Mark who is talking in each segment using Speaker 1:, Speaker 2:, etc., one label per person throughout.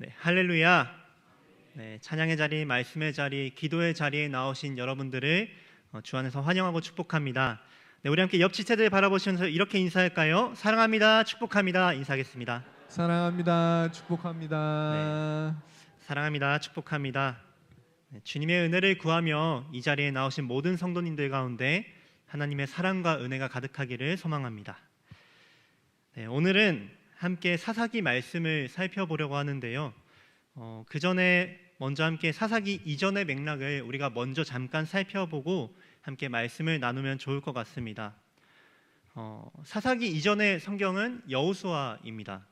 Speaker 1: 네, 할렐루야. 네, 찬양의 자리, 말씀의 자리, 기도의 자리에 나오신 여러분들을 주 안에서 환영하고 축복합니다. 네, 우리 함께 옆 지체들 바라보시면서 이렇게 인사할까요? 사랑합니다, 축복합니다. 인사하겠습니다.
Speaker 2: 사랑합니다. 축복합니다.
Speaker 1: 네, 사랑합니다, 축복합니다. 네, 주님의 은혜를 구하며 이 자리에 나오신 모든 성도님들 가운데 하나님의 사랑과 은혜가 가득하기를 소망합니다. 네, 오늘은 함께 사사기 말씀을 살펴보려고 하는데요. 그 전에 먼저 함께 사사기 이전의 맥락을 우리가 먼저 잠깐 살펴보고 함께 말씀을 나누면 좋을 것 같습니다. 사사기 이전의 성경은 여호수아입니다.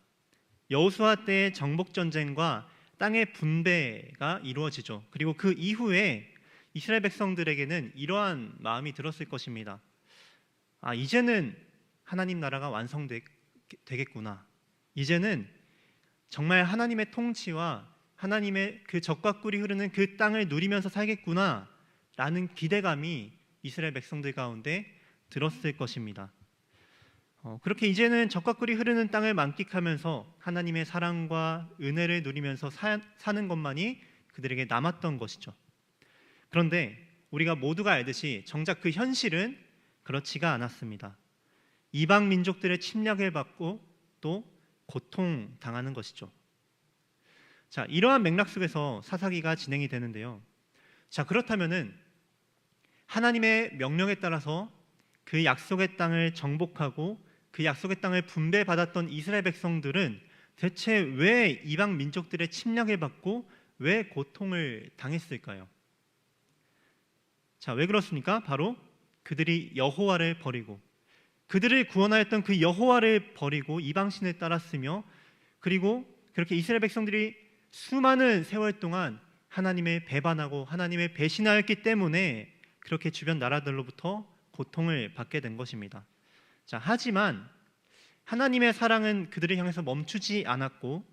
Speaker 1: 여호수아 때의 정복 전쟁과 땅의 분배가 이루어지죠. 그리고 그 이후에 이스라엘 백성들에게는 이러한 마음이 들었을 것입니다. 이제는 하나님 나라가 완성되겠구나. 이제는 정말 하나님의 통치와 하나님의 그 적과 꿀이 흐르는 그 땅을 누리면서 살겠구나 라는 기대감이 이스라엘 백성들 가운데 들었을 것입니다. 그렇게 이제는 적과 꿀이 흐르는 땅을 만끽하면서 하나님의 사랑과 은혜를 누리면서 사는 것만이 그들에게 남았던 것이죠. 그런데 우리가 모두가 알듯이 정작 그 현실은 그렇지가 않았습니다. 이방 민족들의 침략을 받고 또 고통당하는 것이죠. 자, 이러한 맥락 속에서 사사기가 진행이 되는데요. 자, 그렇다면은 하나님의 명령에 따라서 그 약속의 땅을 정복하고 그 약속의 땅을 분배받았던 이스라엘 백성들은 대체 왜 이방 민족들의 침략을 받고 왜 고통을 당했을까요? 자, 왜 그렇습니까? 바로 그들이 여호와를 버리고 그들을 구원하였던 그 여호와를 버리고 이방신을 따랐으며 그리고 그렇게 이스라엘 백성들이 수많은 세월 동안 하나님을 배반하고 하나님을 배신하였기 때문에 그렇게 주변 나라들로부터 고통을 받게 된 것입니다. 자, 하지만 하나님의 사랑은 그들을 향해서 멈추지 않았고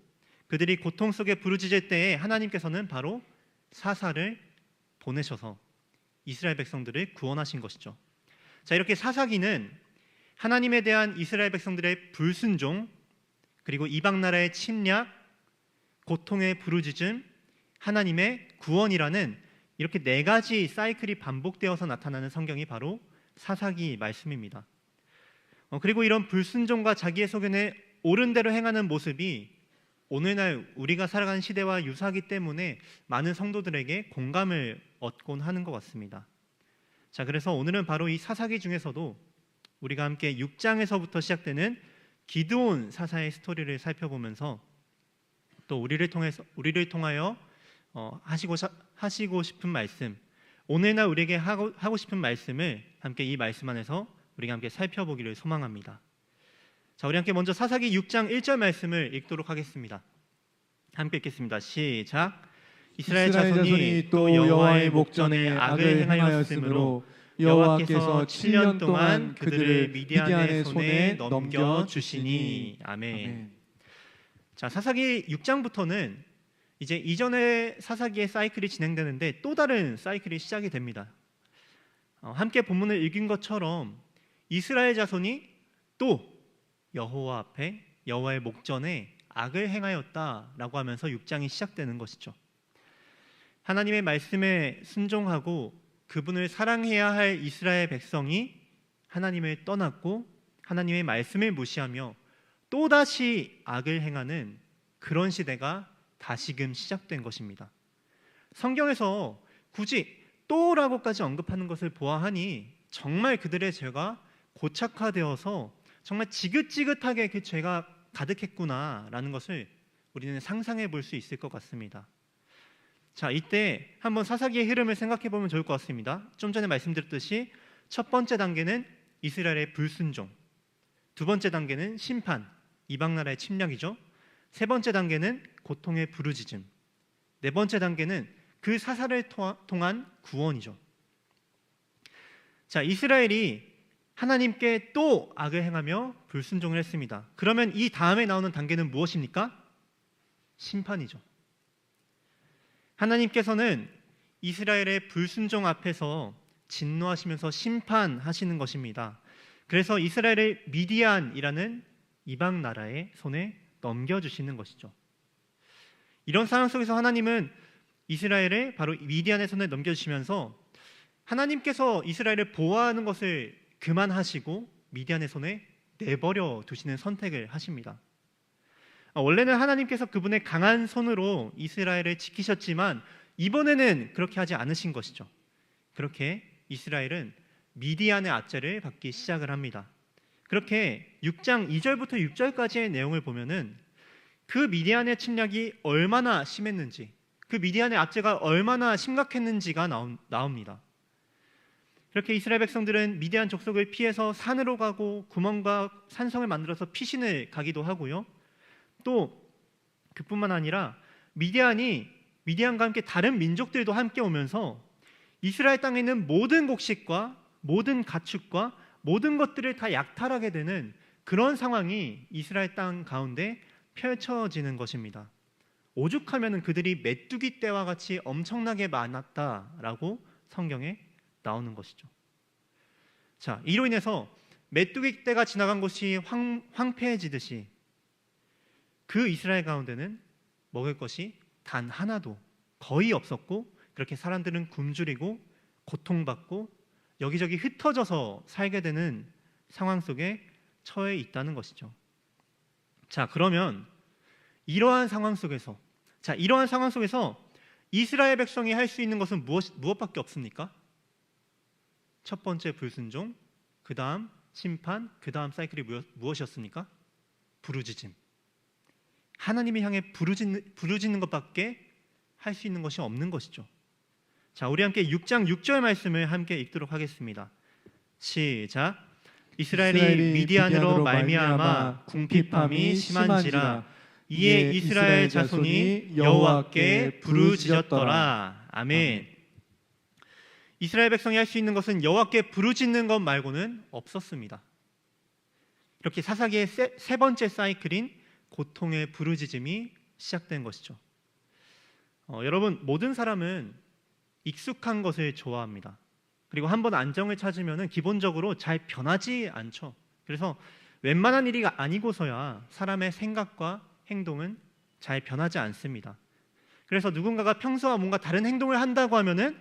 Speaker 1: 그들이 고통 속에 부르짖을 때에 하나님께서는 바로 사사를 보내셔서 이스라엘 백성들을 구원하신 것이죠. 자, 이렇게 사사기는 하나님에 대한 이스라엘 백성들의 불순종, 그리고 이방 나라의 침략, 고통의 부르짖음, 하나님의 구원이라는 이렇게 네 가지 사이클이 반복되어서 나타나는 성경이 바로 사사기 말씀입니다. 그리고 이런 불순종과 자기의 소견에 옳은 대로 행하는 모습이 오늘날 우리가 살아가는 시대와 유사하기 때문에 많은 성도들에게 공감을 얻곤 하는 것 같습니다. 자, 그래서 오늘은 바로 이 사사기 중에서도 우리가 함께 6장에서부터 시작되는 기드온 사사의 스토리를 살펴보면서 또 우리를 통하여 하시고 싶은 말씀, 오늘날 우리에게 하고 싶은 말씀을 함께 이 말씀 안에서 우리가 함께 살펴보기를 소망합니다. 자, 우리 함께 먼저 사사기 6장 1절 말씀을 읽도록 하겠습니다. 함께 읽겠습니다. 시작. 이스라엘 자손이 또 여호와의 목전에 악을 행하였으므로 여호와께서 7년 동안 그들을 미디안의 손에 넘겨주시니. 아멘. 자, 사사기 6장부터는 이제 이전의 사사기의 사이클이 진행되는데 또 다른 사이클이 시작이 됩니다. 함께 본문을 읽은 것처럼 이스라엘 자손이 또 여호와 앞에 여호와의 목전에 악을 행하였다라고 하면서 6장이 시작되는 것이죠. 하나님의 말씀에 순종하고 그분을 사랑해야 할 이스라엘 백성이 하나님을 떠났고 하나님의 말씀을 무시하며 또다시 악을 행하는 그런 시대가 다시금 시작된 것입니다. 성경에서 굳이 또라고까지 언급하는 것을 보아하니 정말 그들의 죄가 고착화되어서 정말 지긋지긋하게 그 죄가 가득했구나라는 것을 우리는 상상해 볼 수 있을 것 같습니다. 자, 이때 한번 사사기의 흐름을 생각해 보면 좋을 것 같습니다. 좀 전에 말씀드렸듯이 첫 번째 단계는 이스라엘의 불순종, 두 번째 단계는 심판, 이방 나라의 침략이죠. 세 번째 단계는 고통의 부르짖음, 네 번째 단계는 그 사사를 통한 구원이죠. 자, 이스라엘이 하나님께 또 악을 행하며 불순종을 했습니다. 그러면 이 다음에 나오는 단계는 무엇입니까? 심판이죠. 하나님께서는 이스라엘의 불순종 앞에서 진노하시면서 심판하시는 것입니다. 그래서 이스라엘을 미디안이라는 이방 나라의 손에 넘겨주시는 것이죠. 이런 상황 속에서 하나님은 이스라엘을 바로 미디안의 손에 넘겨주시면서 하나님께서 이스라엘을 보호하는 것을 그만하시고 미디안의 손에 내버려 두시는 선택을 하십니다. 원래는 하나님께서 그분의 강한 손으로 이스라엘을 지키셨지만 이번에는 그렇게 하지 않으신 것이죠. 그렇게 이스라엘은 미디안의 압제를 받기 시작을 합니다. 그렇게 6장 2절부터 6절까지의 내용을 보면은 그 미디안의 침략이 얼마나 심했는지, 그 미디안의 압제가 얼마나 심각했는지가 나옵니다. 그렇게 이스라엘 백성들은 미디안 족속을 피해서 산으로 가고 구멍과 산성을 만들어서 피신을 가기도 하고요. 또 그뿐만 아니라 미디안과 함께 다른 민족들도 함께 오면서 이스라엘 땅에 있는 모든 곡식과 모든 가축과 모든 것들을 다 약탈하게 되는 그런 상황이 이스라엘 땅 가운데 펼쳐지는 것입니다. 오죽하면 그들이 메뚜기 떼와 같이 엄청나게 많았다라고 성경에 나오는 것이죠. 자, 이로 인해서 메뚜기 떼가 지나간 곳이 황폐해지듯이 그 이스라엘 가운데는 먹을 것이 단 하나도 거의 없었고, 그렇게 사람들은 굶주리고 고통받고 여기저기 흩어져서 살게 되는 상황 속에 처해 있다는 것이죠. 자, 그러면 이러한 상황 속에서 이스라엘 백성이 할 수 있는 것은 무엇밖에 없습니까? 첫 번째 불순종, 그 다음 심판, 그 다음 사이클이 무엇이었습니까? 부르짖음. 하나님을 향해 부르짖는 것밖에 할 수 있는 것이 없는 것이죠. 자, 우리 함께 6장 6절 말씀을 함께 읽도록 하겠습니다. 시작. 이스라엘이 미디안으로 말미암아 궁핍함이 심한지라 이에 이스라엘 자손이 여호와께 부르짖었더라. 아멘. 이스라엘 백성이 할 수 있는 것은 여호와께 부르짖는 것 말고는 없었습니다. 이렇게 사사기의 세 번째 사이클인 고통의 부르짖음이 시작된 것이죠. 여러분, 모든 사람은 익숙한 것을 좋아합니다. 그리고 한번 안정을 찾으면 기본적으로 잘 변하지 않죠. 그래서 웬만한 일이 아니고서야 사람의 생각과 행동은 잘 변하지 않습니다. 그래서 누군가가 평소와 뭔가 다른 행동을 한다고 하면은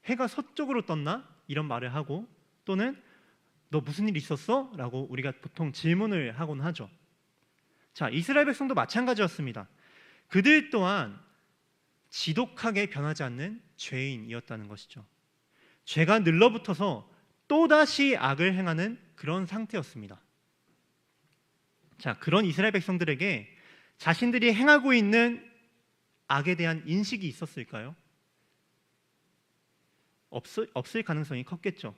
Speaker 1: 해가 서쪽으로 떴나? 이런 말을 하고, 또는 너 무슨 일 있었어? 라고 우리가 보통 질문을 하곤 하죠. 자, 이스라엘 백성도 마찬가지였습니다. 그들 또한 지독하게 변하지 않는 죄인이었다는 것이죠. 죄가 늘러붙어서 또다시 악을 행하는 그런 상태였습니다. 자, 그런 이스라엘 백성들에게 자신들이 행하고 있는 악에 대한 인식이 있었을까요? 없을 가능성이 컸겠죠.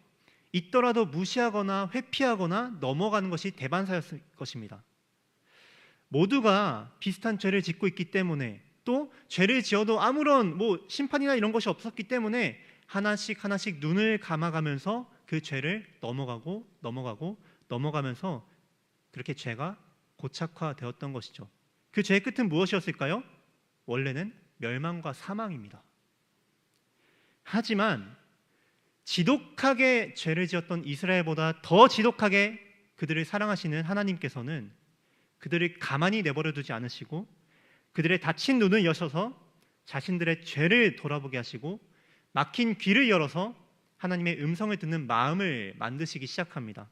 Speaker 1: 있더라도 무시하거나 회피하거나 넘어가는 것이 대반사였을 것입니다. 모두가 비슷한 죄를 짓고 있기 때문에, 또 죄를 지어도 아무런 심판이나 이런 것이 없었기 때문에 하나씩 눈을 감아가면서 그 죄를 넘어가면서 그렇게 죄가 고착화되었던 것이죠. 그 죄의 끝은 무엇이었을까요? 원래는 멸망과 사망입니다. 하지만 지독하게 죄를 지었던 이스라엘보다 더 지독하게 그들을 사랑하시는 하나님께서는 그들을 가만히 내버려 두지 않으시고 그들의 닫힌 눈을 여셔서 자신들의 죄를 돌아보게 하시고 막힌 귀를 열어서 하나님의 음성을 듣는 마음을 만드시기 시작합니다.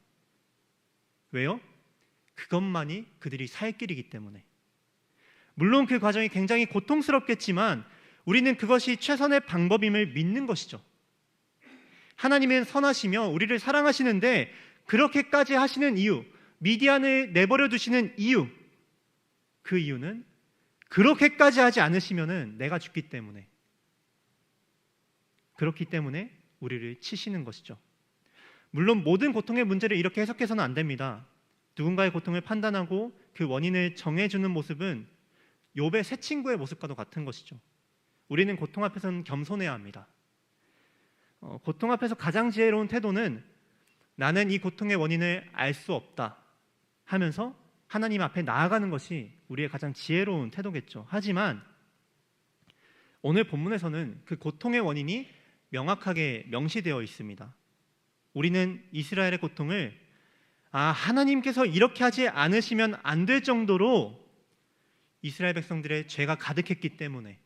Speaker 1: 왜요? 그것만이 그들이 살 길이기 때문에. 물론 그 과정이 굉장히 고통스럽겠지만 우리는 그것이 최선의 방법임을 믿는 것이죠. 하나님은 선하시며 우리를 사랑하시는데 그렇게까지 하시는 이유, 미디안을 내버려 두시는 이유, 그 이유는 그렇게까지 하지 않으시면은 내가 죽기 때문에, 그렇기 때문에 우리를 치시는 것이죠. 물론 모든 고통의 문제를 이렇게 해석해서는 안 됩니다. 누군가의 고통을 판단하고 그 원인을 정해주는 모습은 욥의 세 친구의 모습과도 같은 것이죠. 우리는 고통 앞에서는 겸손해야 합니다. 고통 앞에서 가장 지혜로운 태도는 나는 이 고통의 원인을 알 수 없다 하면서 하나님 앞에 나아가는 것이 우리의 가장 지혜로운 태도겠죠. 하지만 오늘 본문에서는 그 고통의 원인이 명확하게 명시되어 있습니다. 우리는 이스라엘의 고통을 하나님께서 이렇게 하지 않으시면 안 될 정도로 이스라엘 백성들의 죄가 가득했기 때문에,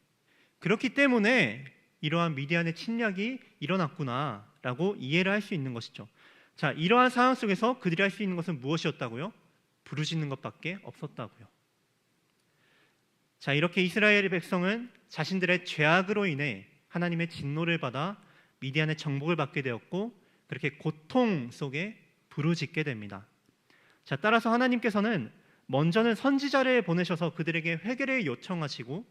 Speaker 1: 그렇기 때문에 이러한 미디안의 침략이 일어났구나라고 이해를 할 수 있는 것이죠. 자, 이러한 상황 속에서 그들이 할 수 있는 것은 무엇이었다고요? 부르짖는 것밖에 없었다고요. 자, 이렇게 이스라엘의 백성은 자신들의 죄악으로 인해 하나님의 진노를 받아 미디안의 정복을 받게 되었고, 그렇게 고통 속에 부르짖게 됩니다. 자, 따라서 하나님께서는 먼저는 선지자를 보내셔서 그들에게 회개를 요청하시고,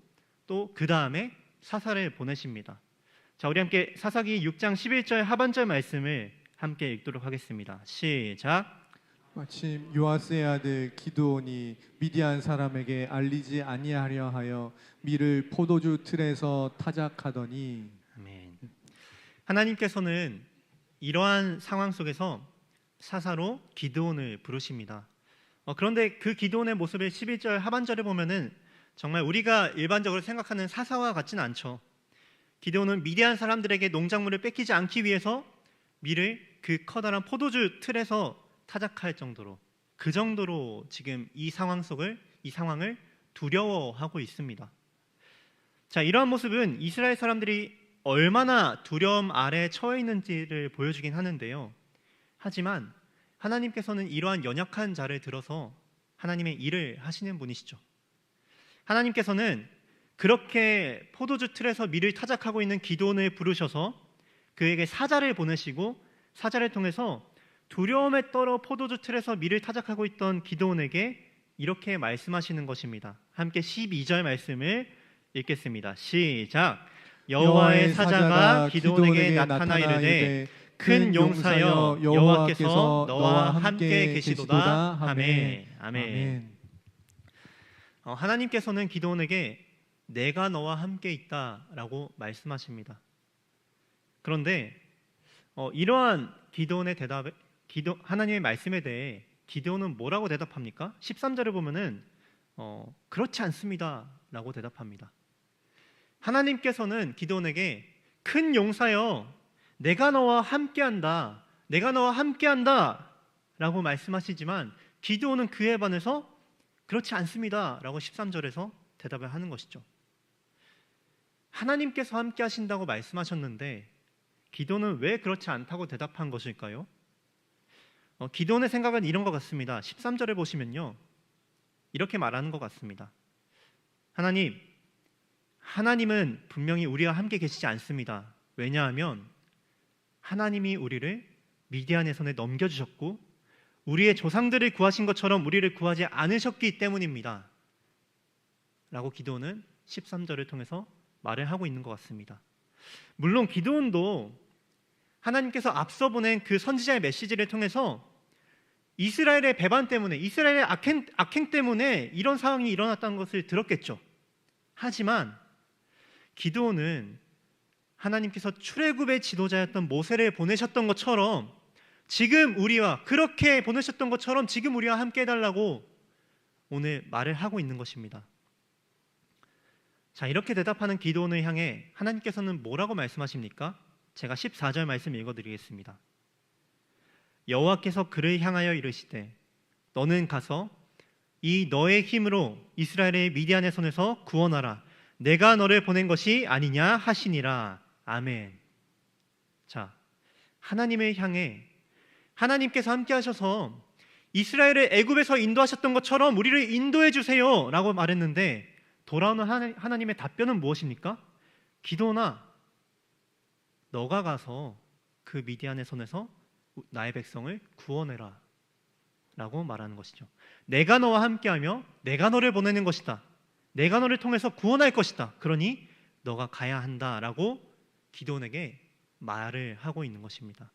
Speaker 1: 또 그 다음에 사사를 보내십니다. 자, 우리 함께 사사기 6장 11절 하반절 말씀을 함께 읽도록 하겠습니다. 시작.
Speaker 2: 마침 요아스의 아들 기드온이 미디안 사람에게 알리지 아니하려 하여 밀을 포도주 틀에서 타작하더니.
Speaker 1: 아멘. 하나님께서는 이러한 상황 속에서 사사로 기드온을 부르십니다. 그런데 그 기드온의 모습을 11절 하반절에 보면은 정말 우리가 일반적으로 생각하는 사사와 같지는 않죠. 기드온은 미디안 사람들에게 농작물을 뺏기지 않기 위해서 밀을 그 커다란 포도주 틀에서 타작할 정도로, 그 정도로 지금 이 상황을 두려워하고 있습니다. 자, 이러한 모습은 이스라엘 사람들이 얼마나 두려움 아래에 처해 있는지를 보여주긴 하는데요. 하지만 하나님께서는 이러한 연약한 자를 들어서 하나님의 일을 하시는 분이시죠. 하나님께서는 그렇게 포도주 틀에서 밀을 타작하고 있는 기드온을 부르셔서 그에게 사자를 보내시고, 사자를 통해서 두려움에 떨어 포도주 틀에서 밀을 타작하고 있던 기드온에게 이렇게 말씀하시는 것입니다. 함께 12절 말씀을 읽겠습니다. 시작. 여호와의 사자가 기드온에게 나타나 이르되 큰 용사여 여호와께서 너와 함께 계시도다. 아멘. 아멘. 하나님께서는 기드온에게 내가 너와 함께 있다라고 말씀하십니다. 그런데 이러한 기드온의 하나님의 말씀에 대해 기드온은 뭐라고 대답합니까? 13절을 보면은 그렇지 않습니다라고 대답합니다. 하나님께서는 기드온에게 큰 용사여 내가 너와 함께한다, 내가 너와 함께한다라고 말씀하시지만 기드온은 그에 반해서 그렇지 않습니다라고 13절에서 대답을 하는 것이죠. 하나님께서 함께 하신다고 말씀하셨는데 기드온은 왜 그렇지 않다고 대답한 것일까요? 기드온의 생각은 이런 것 같습니다. 13절에 보시면요, 이렇게 말하는 것 같습니다. 하나님은 분명히 우리와 함께 계시지 않습니다. 왜냐하면 하나님이 우리를 미디안의 손에 넘겨주셨고 우리의 조상들을 구하신 것처럼 우리를 구하지 않으셨기 때문입니다 라고 기드온은 13절을 통해서 말을 하고 있는 것 같습니다. 물론 기드온도 하나님께서 앞서 보낸 그 선지자의 메시지를 통해서 이스라엘의 배반 때문에, 이스라엘의 악행 때문에 이런 상황이 일어났다는 것을 들었겠죠. 하지만 기드온은 하나님께서 출애굽의 지도자였던 모세를 보내셨던 것처럼 지금 우리와, 그렇게 보내셨던 것처럼 지금 우리와 함께 해달라고 오늘 말을 하고 있는 것입니다. 자, 이렇게 대답하는 기드온을 향해 하나님께서는 뭐라고 말씀하십니까? 제가 14절 말씀 읽어드리겠습니다. 여호와께서 그를 향하여 이르시되 너는 가서 이 너의 힘으로 이스라엘의 미디안의 손에서 구원하라. 내가 너를 보낸 것이 아니냐 하시니라. 아멘. 자, 하나님을 향해 하나님께서 함께 하셔서 이스라엘을 애굽에서 인도하셨던 것처럼 우리를 인도해 주세요 라고 말했는데 돌아오는 하나님의 답변은 무엇입니까? 기드온아, 너가 가서 그 미디안의 손에서 나의 백성을 구원해라 라고 말하는 것이죠. 내가 너와 함께하며 내가 너를 보내는 것이다. 내가 너를 통해서 구원할 것이다. 그러니 너가 가야 한다 라고 기드온에게 말을 하고 있는 것입니다.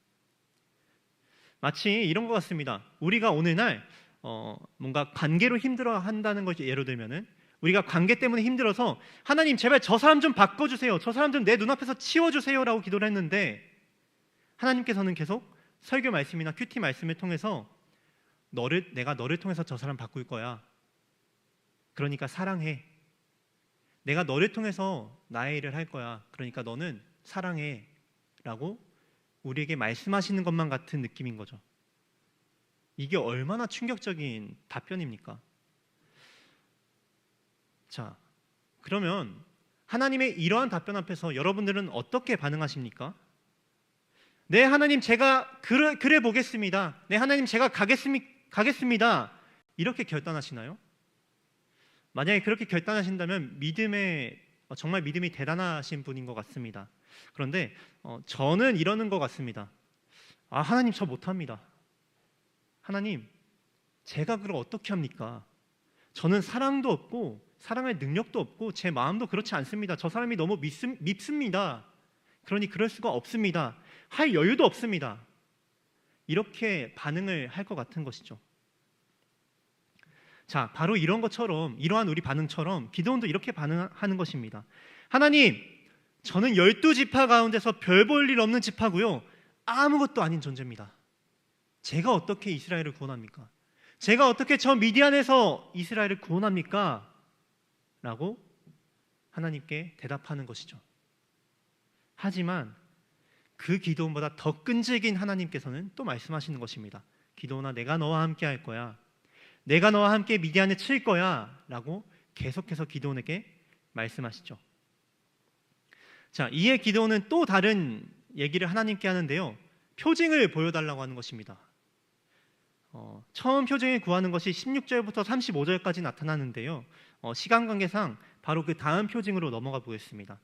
Speaker 1: 마치 이런 것 같습니다. 우리가 오늘날 뭔가 관계로 힘들어 한다는 것이, 예를 들면은 우리가 관계 때문에 힘들어서 하나님 제발 저 사람 좀 바꿔주세요, 저 사람 좀 내 눈앞에서 치워주세요 라고 기도를 했는데 하나님께서는 계속 설교 말씀이나 큐티 말씀을 통해서 내가 너를 통해서 저 사람 바꿀 거야. 그러니까 사랑해. 내가 너를 통해서 나의 일을 할 거야. 그러니까 너는 사랑해 라고 우리에게 말씀하시는 것만 같은 느낌인 거죠. 이게 얼마나 충격적인 답변입니까? 자, 그러면 하나님의 이러한 답변 앞에서 여러분들은 어떻게 반응하십니까? 네, 하나님 제가 그래 보겠습니다. 네, 하나님 제가 가겠습니다. 이렇게 결단하시나요? 만약에 그렇게 결단하신다면 정말 믿음이 대단하신 분인 것 같습니다. 그런데 저는 이러는 것 같습니다. 하나님 저 못합니다. 하나님 제가 그걸 어떻게 합니까? 저는 사랑도 없고 사랑할 능력도 없고 제 마음도 그렇지 않습니다. 저 사람이 너무 밉습니다. 그러니 그럴 수가 없습니다. 할 여유도 없습니다. 이렇게 반응을 할 것 같은 것이죠. 자, 바로 이러한 우리 반응처럼 기도원도 이렇게 반응하는 것입니다. 하나님, 저는 12지파 가운데서 별 볼 일 없는 지파고요. 아무것도 아닌 존재입니다. 제가 어떻게 이스라엘을 구원합니까? 제가 어떻게 저 미디안에서 이스라엘을 구원합니까? 라고 하나님께 대답하는 것이죠. 하지만 그 기도원보다 더 끈질긴 하나님께서는 또 말씀하시는 것입니다. 기도원아, 내가 너와 함께 할 거야. 내가 너와 함께 미디안을 칠 거야 라고 계속해서 기도원에게 말씀하시죠. 자, 이에 기도원은 또 다른 얘기를 하나님께 하는데요, 표징을 보여달라고 하는 것입니다. 처음 표징을 구하는 것이 16절부터 35절까지 나타나는데요, 시간 관계상 바로 그 다음 표징으로 넘어가 보겠습니다.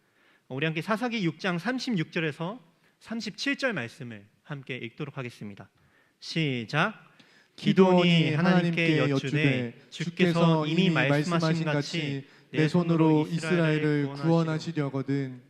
Speaker 1: 우리 함께 사사기 6장 36절에서 37절 말씀을 함께 읽도록 하겠습니다. 시작. 기도원이 하나님께 여쭈되 주께서 이미 말씀하신 같이
Speaker 2: 내 손으로 이스라엘을 구원하시려거든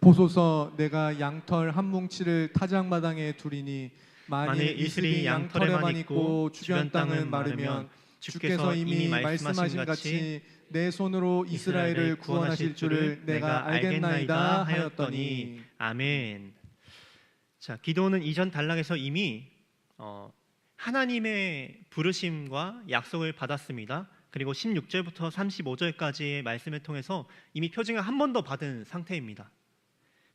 Speaker 2: 보소서, 내가 양털 한 뭉치를 타작마당에 두리니 만일 이슬이 양털에만 있고 주변 땅은 마르면 주께서 이미 말씀하신 같이 내 손으로 이스라엘을 구원하실 줄을 내가 알겠나이다 하였더니.
Speaker 1: 아멘. 자, 기도원은 이전 단락에서 이미 하나님의 부르심과 약속을 받았습니다. 그리고 16절부터 35절까지의 말씀을 통해서 이미 표징을 한 번 더 받은 상태입니다.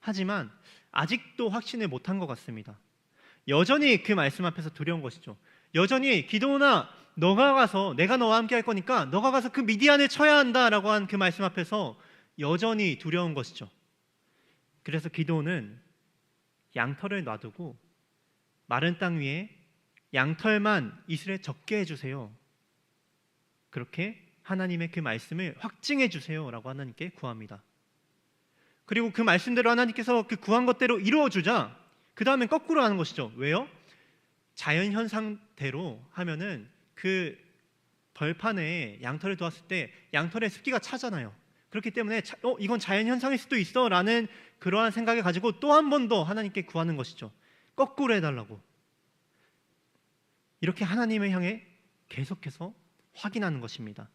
Speaker 1: 하지만 아직도 확신을 못한 것 같습니다. 여전히 그 말씀 앞에서 두려운 것이죠. 여전히 기도원아, 너가 가서, 내가 너와 함께 할 거니까 너가 가서 그 미디안을 쳐야 한다라고 한 그 말씀 앞에서 여전히 두려운 것이죠. 그래서 기도원은 양털을 놔두고 마른 땅 위에 양털만 이슬에 적게 해주세요. 그렇게 하나님의 그 말씀을 확증해 주세요라고 하나님께 구합니다. 그리고 그 말씀대로 하나님께서 그 구한 것대로 이루어주자 그 다음엔 거꾸로 하는 것이죠. 왜요? 자연 현상대로 하면은 그 벌판에 양털을 두었을 때 양털의 습기가 차잖아요. 그렇기 때문에 이건 자연 현상일 수도 있어 라는 그러한 생각을 가지고 또 한 번 더 하나님께 구하는 것이죠. 거꾸로 해달라고. 이렇게 하나님을 향해 계속해서 확인하는 것입니다.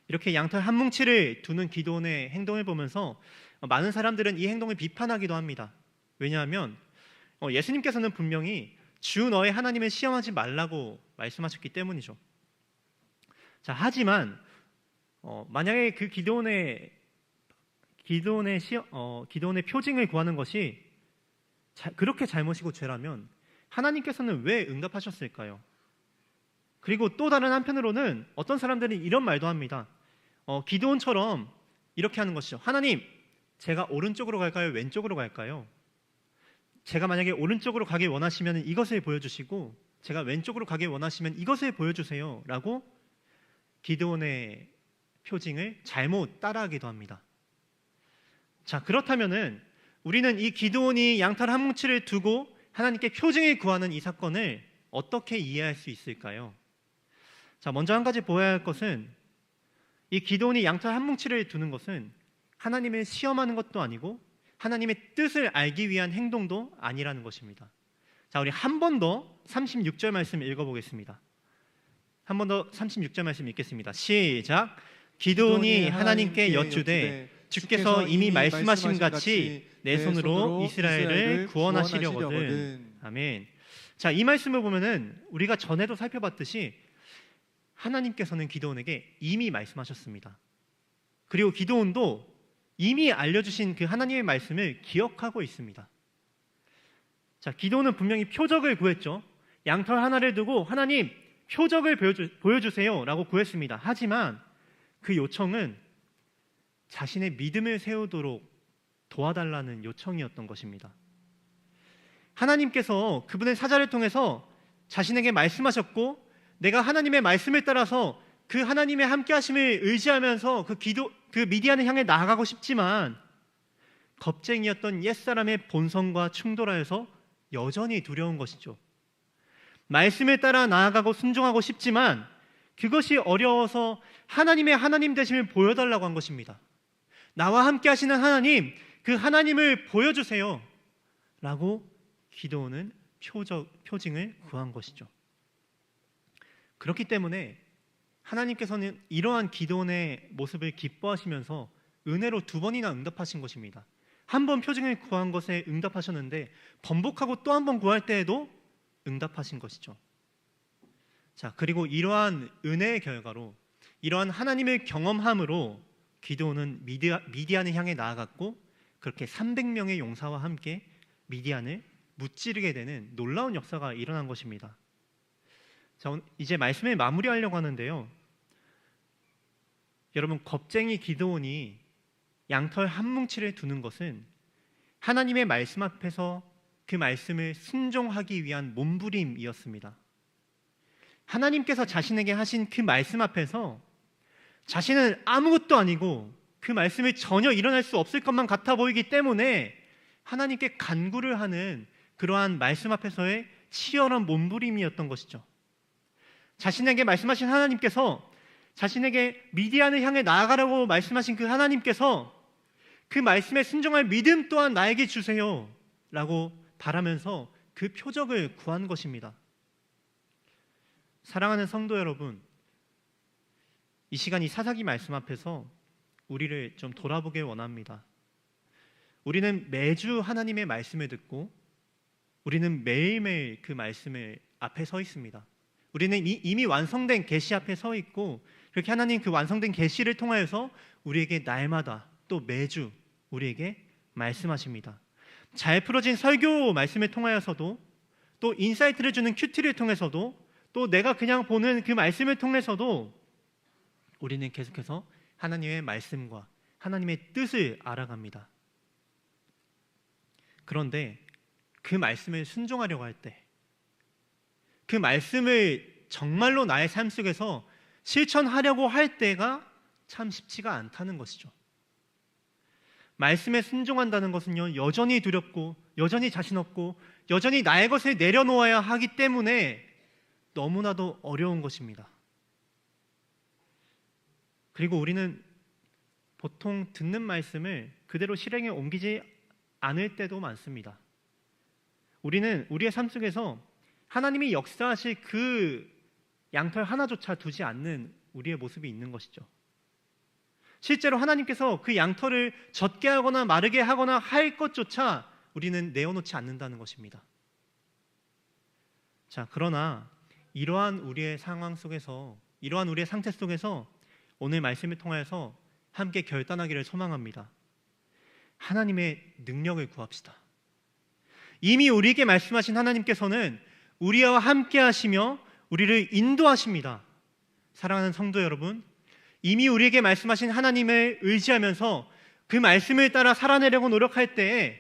Speaker 1: 이렇게 양털 한 뭉치를 두는 기도원의 행동을 보면서 많은 사람들은 이 행동을 비판하기도 합니다. 왜냐하면 예수님께서는 분명히 주 너의 하나님을 시험하지 말라고 말씀하셨기 때문이죠. 자, 하지만 만약에 그 기도원의 표징을 구하는 것이 그렇게 잘못이고 죄라면 하나님께서는 왜 응답하셨을까요? 그리고 또 다른 한편으로는 어떤 사람들은 이런 말도 합니다. 기도원처럼 이렇게 하는 것이죠. 하나님, 제가 오른쪽으로 갈까요? 왼쪽으로 갈까요? 제가 만약에 오른쪽으로 가길 원하시면 이것을 보여주시고 제가 왼쪽으로 가길 원하시면 이것을 보여주세요 라고 기도원의 표징을 잘못 따라하기도 합니다. 자, 그렇다면은 우리는 이 기도원이 양털 한 뭉치를 두고 하나님께 표징을 구하는 이 사건을 어떻게 이해할 수 있을까요? 자, 먼저 한 가지 보아야 할 것은 이 기도원이 양털 한 뭉치를 두는 것은 하나님을 시험하는 것도 아니고 하나님의 뜻을 알기 위한 행동도 아니라는 것입니다. 자, 우리 한 번 더 36절 말씀 읽어보겠습니다. 한 번 더 36절 말씀 읽겠습니다. 시작. 기도원이 하나님께 여쭈되 주께서 이미 말씀하신 같이 내 손으로 이스라엘을 구원하시려거든. 아멘. 자, 이 말씀을 보면은 우리가 전에도 살펴봤듯이 하나님께서는 기도원에게 이미 말씀하셨습니다. 그리고 기도원도 이미 알려주신 그 하나님의 말씀을 기억하고 있습니다. 자, 기도원은 분명히 표적을 구했죠. 양털 하나를 두고 하나님, 표적을 보여주세요 라고 구했습니다. 하지만 그 요청은 자신의 믿음을 세우도록 도와달라는 요청이었던 것입니다. 하나님께서 그분의 사자를 통해서 자신에게 말씀하셨고, 내가 하나님의 말씀을 따라서 그 하나님의 함께하심을 의지하면서 그 미디안을 향해 나아가고 싶지만, 겁쟁이였던 옛사람의 본성과 충돌하여서 여전히 두려운 것이죠. 말씀을 따라 나아가고 순종하고 싶지만 그것이 어려워서 하나님의 하나님 되심을 보여달라고 한 것입니다. 나와 함께 하시는 하나님, 그 하나님을 보여주세요 라고 기도는 표징을 구한 것이죠. 그렇기 때문에 하나님께서는 이러한 기도원의 모습을 기뻐하시면서 은혜로 2번이나 응답하신 것입니다. 한 번 표징을 구한 것에 응답하셨는데 번복하고 또 한 번 구할 때에도 응답하신 것이죠. 자, 그리고 이러한 은혜의 결과로, 이러한 하나님을 경험함으로 기드온은 미디안을 향해 나아갔고, 그렇게 300명의 용사와 함께 미디안을 무찌르게 되는 놀라운 역사가 일어난 것입니다. 자, 이제 말씀을 마무리하려고 하는데요. 여러분, 겁쟁이 기드온이 양털 한 뭉치를 두는 것은 하나님의 말씀 앞에서 그 말씀을 순종하기 위한 몸부림이었습니다. 하나님께서 자신에게 하신 그 말씀 앞에서 자신은 아무것도 아니고 그 말씀이 전혀 일어날 수 없을 것만 같아 보이기 때문에 하나님께 간구를 하는 그러한 말씀 앞에서의 치열한 몸부림이었던 것이죠. 자신에게 말씀하신 하나님께서, 자신에게 미디안을 향해 나아가라고 말씀하신 그 하나님께서 그 말씀에 순종할 믿음 또한 나에게 주세요 라고 바라면서 그 표적을 구한 것입니다. 사랑하는 성도 여러분, 이 시간 이 사사기 말씀 앞에서 우리를 좀 돌아보길 원합니다. 우리는 매주 하나님의 말씀을 듣고 우리는 매일매일 그 말씀을 앞에 서 있습니다. 우리는 이미 완성된 계시 앞에 서 있고, 그렇게 하나님 그 완성된 계시를 통하여서 우리에게 날마다 또 매주 우리에게 말씀하십니다. 잘 풀어진 설교 말씀을 통하여서도, 또 인사이트를 주는 큐티를 통해서도, 또 내가 그냥 보는 그 말씀을 통해서도 우리는 계속해서 하나님의 말씀과 하나님의 뜻을 알아갑니다. 그런데 그 말씀을 순종하려고 할 때, 그 말씀을 정말로 나의 삶 속에서 실천하려고 할 때가 참 쉽지가 않다는 것이죠. 말씀에 순종한다는 것은요, 여전히 두렵고 여전히 자신 없고 여전히 나의 것을 내려놓아야 하기 때문에 너무나도 어려운 것입니다. 그리고 우리는 보통 듣는 말씀을 그대로 실행에 옮기지 않을 때도 많습니다. 우리는 우리의 삶 속에서 하나님이 역사하실 그 양털 하나조차 두지 않는 우리의 모습이 있는 것이죠. 실제로 하나님께서 그 양털을 젖게 하거나 마르게 하거나 할 것조차 우리는 내어놓지 않는다는 것입니다. 자, 그러나 이러한 우리의 상황 속에서, 이러한 우리의 상태 속에서 오늘 말씀을 통해서 함께 결단하기를 소망합니다. 하나님의 능력을 구합시다. 이미 우리에게 말씀하신 하나님께서는 우리와 함께 하시며 우리를 인도하십니다. 사랑하는 성도 여러분, 이미 우리에게 말씀하신 하나님을 의지하면서 그 말씀을 따라 살아내려고 노력할 때에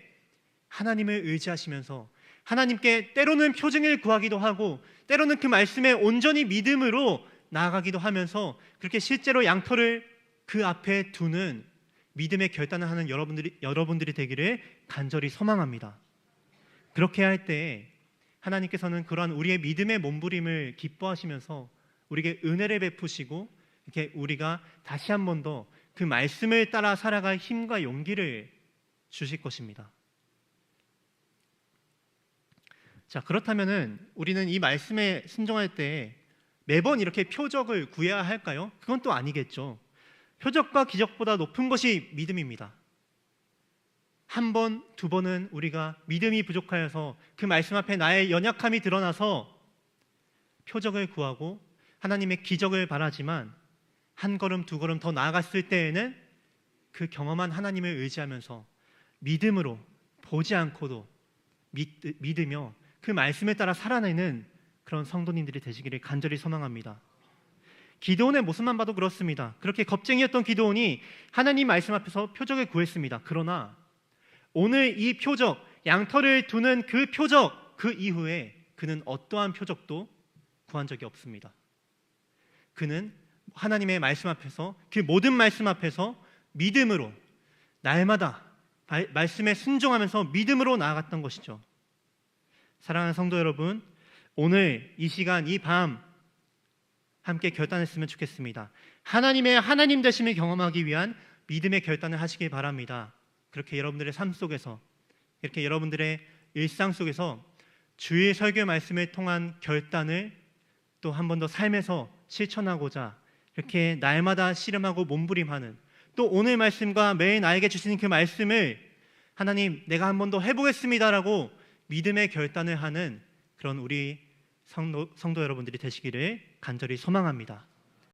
Speaker 1: 하나님을 의지하시면서 하나님께 때로는 표징을 구하기도 하고, 때로는 그 말씀에 온전히 믿음으로 나아가기도 하면서 그렇게 실제로 양털을 그 앞에 두는 믿음의 결단을 하는 여러분들이 되기를 간절히 소망합니다. 그렇게 할 때 하나님께서는 그러한 우리의 믿음의 몸부림을 기뻐하시면서 우리에게 은혜를 베푸시고, 이렇게 우리가 다시 한 번 더 그 말씀을 따라 살아갈 힘과 용기를 주실 것입니다. 자, 그렇다면은 우리는 이 말씀에 순종할 때 매번 이렇게 표적을 구해야 할까요? 그건 또 아니겠죠. 표적과 기적보다 높은 것이 믿음입니다. 한 번, 두 번은 우리가 믿음이 부족하여서 그 말씀 앞에 나의 연약함이 드러나서 표적을 구하고 하나님의 기적을 바라지만, 한 걸음, 두 걸음 더 나아갔을 때에는 그 경험한 하나님을 의지하면서 믿음으로 보지 않고도 믿으며 그 말씀에 따라 살아내는 그런 성도님들이 되시기를 간절히 소망합니다. 기드온의 모습만 봐도 그렇습니다. 그렇게 겁쟁이였던 기드온이 하나님 말씀 앞에서 표적을 구했습니다. 그러나 오늘 이 표적, 양털을 두는 그 표적, 그 이후에 그는 어떠한 표적도 구한 적이 없습니다. 그는 하나님의 말씀 앞에서, 그 모든 말씀 앞에서 믿음으로 날마다 말씀에 순종하면서 믿음으로 나아갔던 것이죠. 사랑하는 성도 여러분, 오늘 이 시간, 이 밤 함께 결단했으면 좋겠습니다. 하나님의 하나님 되심을 경험하기 위한 믿음의 결단을 하시길 바랍니다. 그렇게 여러분들의 삶 속에서, 이렇게 여러분들의 일상 속에서 주의 설교 말씀을 통한 결단을 또 한 번 더 삶에서 실천하고자 이렇게 날마다 씨름하고 몸부림하는, 또 오늘 말씀과 매일 나에게 주시는 그 말씀을 하나님 내가 한 번 더 해보겠습니다라고 믿음의 결단을 하는 그런 우리 성도 여러분들이 되시기를 간절히 소망합니다.